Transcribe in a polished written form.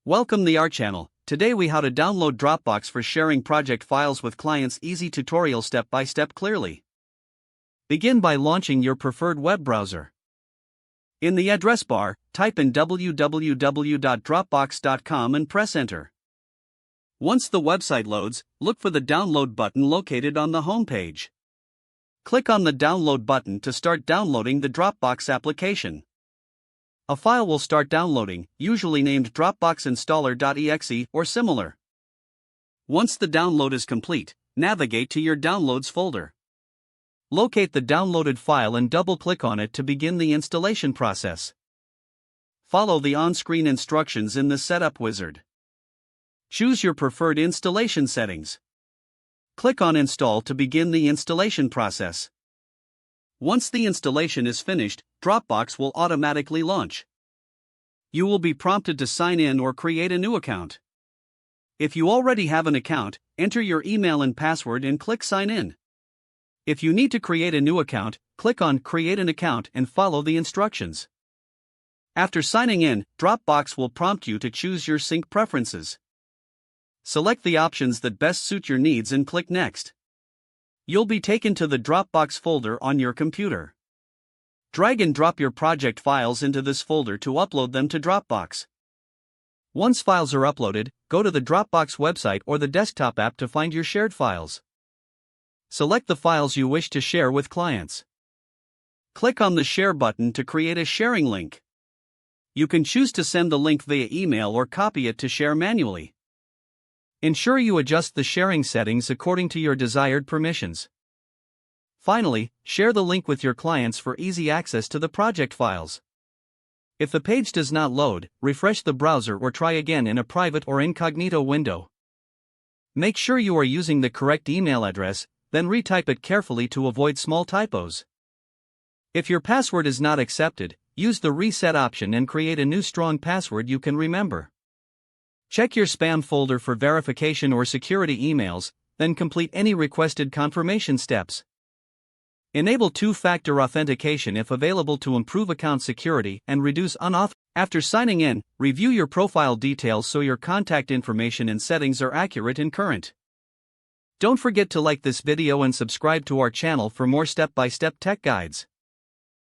Welcome to our channel. Today we how to download Dropbox for sharing project files with clients. Easy tutorial step by step clearly. Begin by launching your preferred web browser. In the address bar, type in www.dropbox.com and press enter. Once the website loads, look for the download button located on the home page. Click on the download button to start downloading the Dropbox application. A file will start downloading, usually named Dropbox installer.exe or similar. Once the download is complete, navigate to your Downloads folder. Locate the downloaded file and double-click on it to begin the installation process. Follow the on-screen instructions in the Setup wizard. Choose your preferred installation settings. Click on Install to begin the installation process. Once the installation is finished, Dropbox will automatically launch. You will be prompted to sign in or create a new account. If you already have an account, enter your email and password and click Sign In. If you need to create a new account, click on Create an Account and follow the instructions. After signing in, Dropbox will prompt you to choose your sync preferences. Select the options that best suit your needs and click Next. You'll be taken to the Dropbox folder on your computer. Drag and drop your project files into this folder to upload them to Dropbox. Once files are uploaded, go to the Dropbox website or the desktop app to find your shared files. Select the files you wish to share with clients. Click on the Share button to create a sharing link. You can choose to send the link via email or copy it to share manually. Ensure you adjust the sharing settings according to your desired permissions. Finally, share the link with your clients for easy access to the project files. If the page does not load, refresh the browser or try again in a private or incognito window. Make sure you are using the correct email address, then retype it carefully to avoid small typos. If your password is not accepted, use the reset option and create a new strong password you can remember. Check your spam folder for verification or security emails, then complete any requested confirmation steps. Enable two-factor authentication if available to improve account security and reduce unauthorized. After signing in, review your profile details so your contact information and settings are accurate and current. Don't forget to like this video and subscribe to our channel for more step-by-step tech guides.